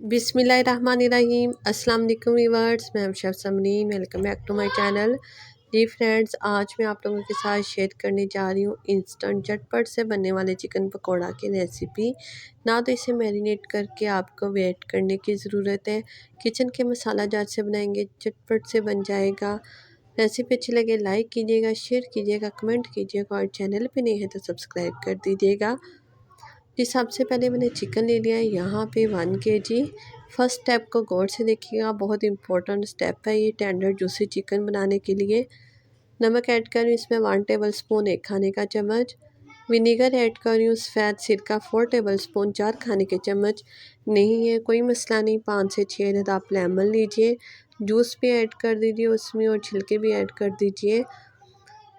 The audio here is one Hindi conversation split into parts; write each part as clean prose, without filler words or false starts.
बिस्मिल्लाहिर्रहमानिर्रहीम। अस्सलाम वालेकुम व्यूअर्स, मैं हूं chef Samreen. Welcome back to my channel. जी फ्रेंड्स, आज मैं आप लोगों के साथ शेयर करने जा रही हूं इंस्टेंट झटपट से बनने वाले चिकन पकौड़ा की रेसिपी। ना तो इसे मैरिनेट करके आपको वेट करने की ज़रूरत है, किचन के मसाला जात से बनाएंगे, झटपट से बन जाएगा। रेसिपी अच्छी लगे लाइक कीजिएगा, शेयर कीजिएगा, कमेंट कीजिएगा और चैनल पे नहीं है तो सब्सक्राइब कर दीजिएगा। जी, सबसे पहले मैंने चिकन ले लिया है यहाँ पे 1 kg। फर्स्ट स्टेप को गौर से देखिएगा, बहुत इंपॉर्टेंट स्टेप है ये टेंडर जूसी चिकन बनाने के लिए। नमक ऐड कर रही हूँ इसमें 1 टेबलस्पून, 1 खाने का चम्मच। विनीगर ऐड कर रही हूँ, सफ़ेद सिरका 4 टेबलस्पून, 4 खाने के चम्मच। नहीं है कोई मसला नहीं, 5 से 6 अदद आप लेमन लीजिए, जूस भी ऐड कर दीजिए उसमें और छिलके भी ऐड कर दीजिए।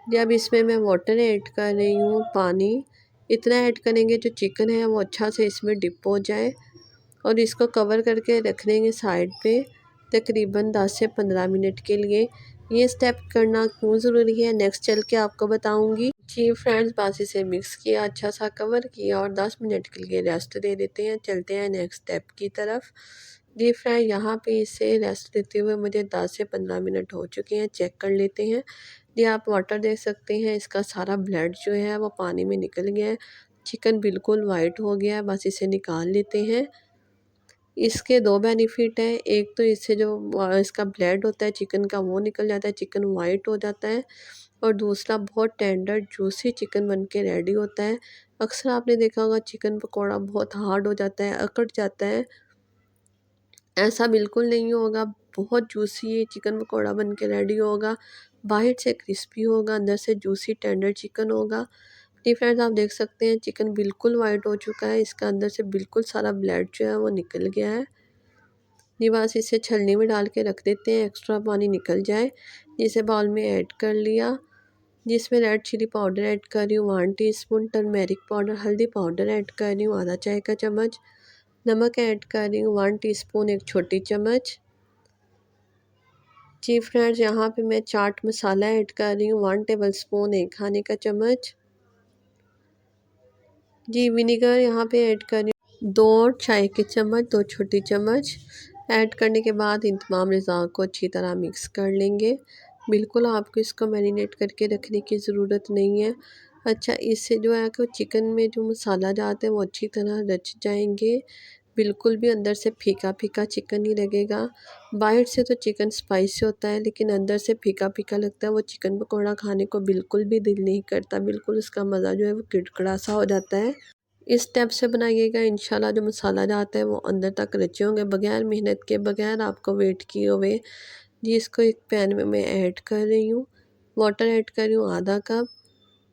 जब इसमें मैं वाटर ऐड कर रही हूँ, पानी इतना ऐड करेंगे जो चिकन है वो अच्छा से इसमें डिप हो जाए और इसको कवर करके रख देंगे साइड पे तकरीबन 10 से 15 मिनट के लिए। ये स्टेप करना क्यों ज़रूरी है नेक्स्ट चल के आपको बताऊंगी। जी फ्रेंड्स, बस इसे मिक्स किया, अच्छा सा कवर किया और 10 मिनट के लिए रेस्ट दे देते हैं। चलते हैं नेक्स्ट स्टेप की तरफ। जी फ्रेंड, यहाँ पे इसे रेस्ट देते हुए मुझे 10 से 15 मिनट हो चुके हैं, चेक कर लेते हैं। ये आप वाटर देख सकते हैं, इसका सारा ब्लड जो है वो पानी में निकल गया है, चिकन बिल्कुल वाइट हो गया है। बस इसे निकाल लेते हैं। इसके दो बेनिफिट हैं, एक तो इससे जो इसका ब्लड होता है चिकन का वो निकल जाता है, चिकन वाइट हो जाता है। और दूसरा बहुत टेंडर जूसी चिकन बन के रेडी होता है। अक्सर आपने देखा होगा चिकन पकौड़ा बहुत हार्ड हो जाता है, अकड़ जाता है, ऐसा बिल्कुल नहीं होगा। बहुत जूसी चिकन पकौड़ा बन के रेडी होगा, बाहर से क्रिस्पी होगा, अंदर से जूसी टेंडर चिकन होगा। जी फ्रेंड्स, आप देख सकते हैं चिकन बिल्कुल वाइट हो चुका है, इसका अंदर से बिल्कुल सारा ब्लड जो है वो निकल गया है। ये बस इसे छलनी में डाल के रख देते हैं, एक्स्ट्रा पानी निकल जाए। जिसे बाउल में ऐड कर लिया, जिसमें रेड चिली पाउडर ऐड कर रही हूँ 1 टीस्पून, टर्मेरिक पाउडर हल्दी पाउडर ऐड कर रही हूँ आधा चाय का चम्मच, नमक ऐड कर रही हूँ 1 टीस्पून, 1 छोटी चम्मच। जी फ्रेंड्स, यहाँ पे मैं चाट मसाला ऐड कर रही हूँ 1 टेबलस्पून, 1 खाने का चम्मच। जी, विनीगर यहाँ पे ऐड कर रही हूँ 2 चाय के चम्मच, 2 छोटी चम्मच। ऐड करने के बाद इन तमाम अज़ा को अच्छी तरह मिक्स कर लेंगे। बिल्कुल आपको इसको मैरिनेट करके रखने की ज़रूरत नहीं है। अच्छा, इससे जो है कि चिकन में जो मसाला जाता है वो अच्छी तरह रच जाएंगे, बिल्कुल भी अंदर से फीका फीका चिकन नहीं लगेगा। बाहर से तो चिकन स्पाइसी होता है लेकिन अंदर से फीका फीका लगता है, वो चिकन पकौड़ा खाने को बिल्कुल भी दिल नहीं करता, बिल्कुल उसका मज़ा जो है वो किड़किड़ा सा हो जाता है। इस स्टेप से बनाइएगा, इंशाल्लाह जो मसाला जाता है वो अंदर तक रचे होंगे, बगैर मेहनत के, बगैर आपको वेट किए हुए। जी, इसको एक पैन में मैं ऐड कर रही हूँ, वाटर ऐड कर रही हूँ आधा कप।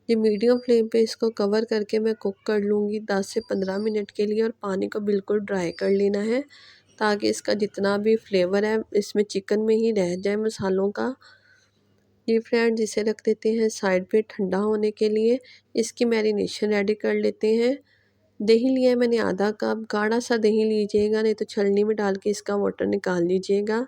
ये मीडियम फ्लेम पे इसको कवर करके मैं कुक कर लूँगी 10 से 15 मिनट के लिए और पानी को बिल्कुल ड्राई कर लेना है ताकि इसका जितना भी फ्लेवर है इसमें चिकन में ही रह जाए मसालों का। ये फ्रेंड्स, इसे रख देते हैं साइड पे ठंडा होने के लिए। इसकी मैरिनेशन रेडी कर लेते हैं। दही लिया है मैंने आधा कप, गाढ़ा सा दही लीजिएगा, नहीं तो छलनी में डाल के इसका वाटर निकाल लीजिएगा।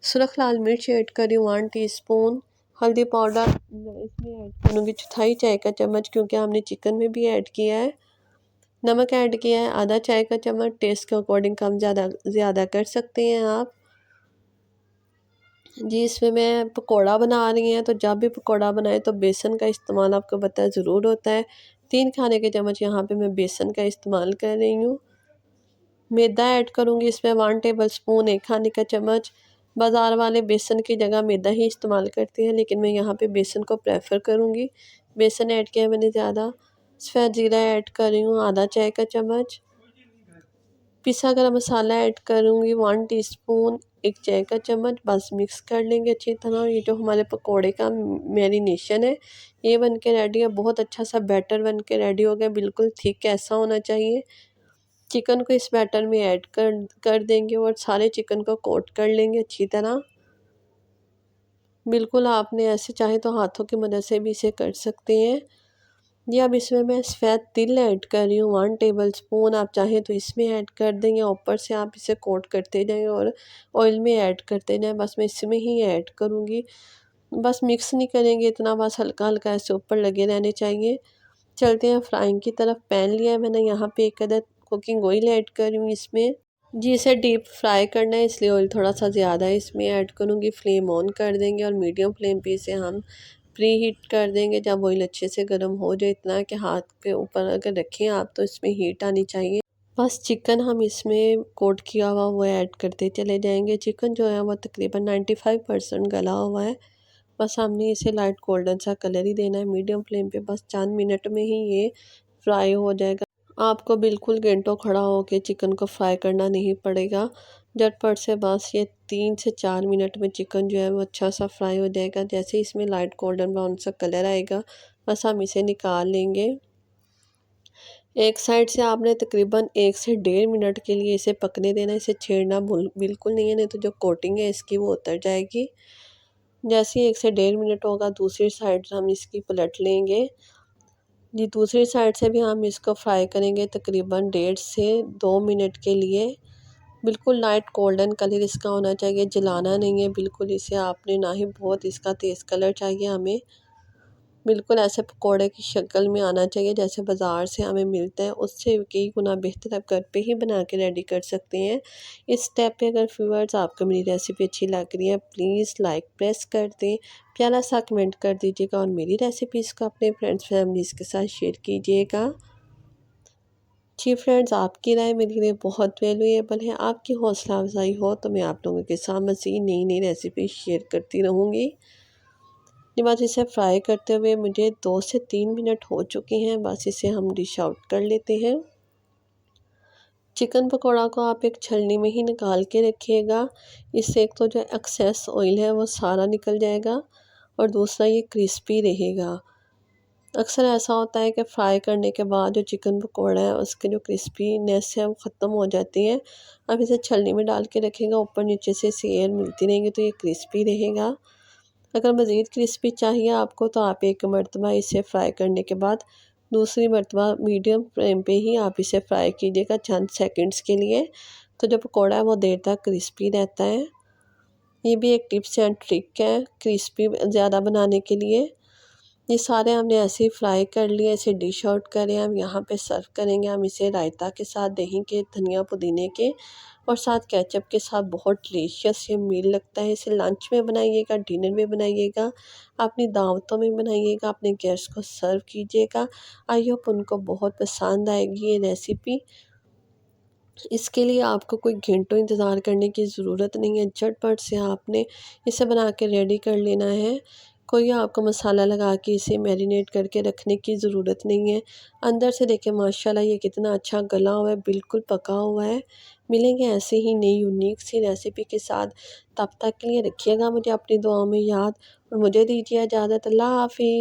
सुरख लाल मिर्च ऐड करी 1 टीस्पून, हल्दी पाउडर इसमें ऐड करूँगी 1/4 चाय का चम्मच क्योंकि हमने चिकन में भी ऐड किया है। नमक ऐड किया है आधा चाय का चम्मच, टेस्ट के अकॉर्डिंग कम ज़्यादा कर सकते हैं आप। जी, इसमें मैं पकौड़ा बना रही हैं तो जब भी पकौड़ा बनाए तो बेसन का इस्तेमाल आपको पता है ज़रूर होता है। 3 खाने के चम्मच यहाँ पे मैं बेसन का इस्तेमाल कर रही हूँ। मैदा ऐड करूँगी इसमें 1 टेबलस्पून, 1 खाने का चम्मच। बाज़ार वाले बेसन की जगह मैदा ही इस्तेमाल करते हैं लेकिन मैं यहाँ पे बेसन को प्रेफर करूँगी। बेसन ऐड किया है मैंने ज़्यादा। सफ़ेद ज़ीरा ऐड कर रही हूँ आधा चाय का चम्मच। पिसा गरम मसाला ऐड करूँगी 1 टीस्पून, 1 चाय का चम्मच। बस मिक्स कर लेंगे अच्छी तरह। ये जो हमारे पकोड़े का मैरिनेशन है ये बन के रेडी है, बहुत अच्छा सा बैटर बन के रेडी हो गया, बिल्कुल थिक ऐसा होना चाहिए। चिकन को इस बैटर में ऐड कर देंगे और सारे चिकन को कोट कर लेंगे अच्छी तरह। बिल्कुल आपने ऐसे चाहे तो हाथों की मदद से भी इसे कर सकते हैं। जी, अब इसमें मैं सफ़ेद तिल ऐड कर रही हूँ 1 टेबलस्पून, आप चाहें तो इसमें ऐड कर दें या ऊपर से आप इसे कोट करते जाएँ और ऑयल में ऐड करते जाएँ। बस मैं इसमें ही ऐड करूँगी। बस मिक्स नहीं करेंगे इतना, बस हल्का-हल्का ऐसे ऊपर लगे रहने चाहिए। चलते हैं फ्राइंग की तरफ। पैन लिया है मैंने, यहाँ पे 1 अदद कुकिंग ऑयल ऐड कर रही हूँ इसमें। जी, इसे डीप फ्राई करना है इसलिए ऑयल थोड़ा सा ज़्यादा इसमें ऐड करूँगी। फ्लेम ऑन कर देंगे और मीडियम फ्लेम पे इसे हम प्री हीट कर देंगे। जब ऑयल अच्छे से गर्म हो जाए, इतना कि हाथ के ऊपर अगर रखें आप तो इसमें हीट आनी चाहिए। बस चिकन हम इसमें कोट किया हुआ वो ऐड करते चले जाएंगे। चिकन जो है वो तकरीबन 95% गला हुआ है। बस हमने इसे लाइट गोल्डन सा कलर ही देना है। मीडियम फ्लेम पे बस चंद मिनट में ही ये फ्राई हो जाएगा। आपको बिल्कुल घंटों खड़ा होकर चिकन को फ्राई करना नहीं पड़ेगा। झटपट से बस ये 3 से 4 मिनट में चिकन जो है वो अच्छा सा फ्राई हो जाएगा। जैसे इसमें लाइट गोल्डन ब्राउन सा कलर आएगा बस हम इसे निकाल लेंगे। एक साइड से आपने तकरीबन 1 से 1.5 मिनट के लिए इसे पकने देना। इसे छेड़ना बिल्कुल नहीं है, नहीं तो जो कोटिंग है इसकी वो उतर जाएगी। जैसे ही 1 से 1.5 मिनट होगा दूसरी साइड से हम इसकी पलट लेंगे। जी, दूसरी साइड से भी हम इसको फ्राई करेंगे तकरीबन 1.5 से 2 मिनट के लिए। बिल्कुल लाइट गोल्डन कलर इसका होना चाहिए, जलाना नहीं है बिल्कुल इसे आपने, ना ही बहुत इसका तेज़ कलर चाहिए हमें। बिल्कुल ऐसे पकोड़े की शक्ल में आना चाहिए जैसे बाज़ार से हमें मिलता है, उससे कई गुना बेहतर आप घर पे ही बना के रेडी कर सकते हैं। इस स्टेप पे अगर व्यूअर्स आपको मेरी रेसिपी अच्छी लग रही है प्लीज़ लाइक प्रेस कर दें, प्यारा सा कमेंट कर दीजिएगा और मेरी रेसिपीज़ को अपने फ्रेंड्स फैमिलीज़ के साथ शेयर कीजिएगा। जी फ्रेंड्स, आपकी राय मेरे लिए बहुत वैल्यूएबल है। आपकी हौसला अफजाई हो तो मैं आप लोगों के साथ मज़ीद नई नई रेसिपी शेयर करती रहूँगी। ये बस इसे फ्राई करते हुए मुझे 2 से 3 मिनट हो चुके हैं। बस इसे हम डिश आउट कर लेते हैं। चिकन पकौड़ा को आप एक छलनी में ही निकाल के रखिएगा। इससे एक तो जो एक्सेस ऑयल है वो सारा निकल जाएगा और दूसरा ये क्रिस्पी रहेगा। अक्सर ऐसा होता है कि फ्राई करने के बाद जो चिकन पकौड़ा है उसके जो क्रिस्पीनेस है वो ख़त्म हो जाती है। आप इसे छलनी में डाल के रखिएगा, ऊपर नीचे से इसे एयर मिलती रहेंगी तो ये क्रिस्पी रहेगा। अगर मज़ीद क्रिस्पी चाहिए आपको तो आप एक मरतबा इसे फ्राई करने के बाद दूसरी मरतबा मीडियम फ्लेम पे ही आप इसे फ्राई कीजिएगा चंद सेकंड्स के लिए, तो जो पकौड़ा है वो देर तक क्रिस्पी रहता है। ये भी एक टिप्स एंड ट्रिक है क्रिस्पी ज़्यादा बनाने के लिए। ये सारे हमने ऐसे ही फ्राई कर लिए। इसे डिश आउट करें, हम यहाँ पे सर्व करेंगे। हम इसे रायता के साथ, दही के, धनिया पुदीने के और साथ केचप के साथ बहुत डिलीशियस ये मील लगता है। इसे लंच में बनाइएगा, डिनर में बनाइएगा, अपनी दावतों में बनाइएगा, अपने गेस्ट को सर्व कीजिएगा। आई होप उनको बहुत पसंद आएगी ये रेसिपी। इसके लिए आपको कोई घंटों इंतज़ार करने की ज़रूरत नहीं है, झटपट से आपने इसे बना के रेडी कर लेना है। कोई आपको मसाला लगा के इसे मैरिनेट करके रखने की ज़रूरत नहीं है। अंदर से देखें माशाल्लाह ये कितना अच्छा गला हुआ है, बिल्कुल पका हुआ है। मिलेंगे ऐसे ही नई यूनिक सी रेसिपी के साथ। तब तक के लिए रखिएगा मुझे अपनी दुआओं में याद और मुझे दीजिए इजाज़त। अल्लाह हाफ़िज़।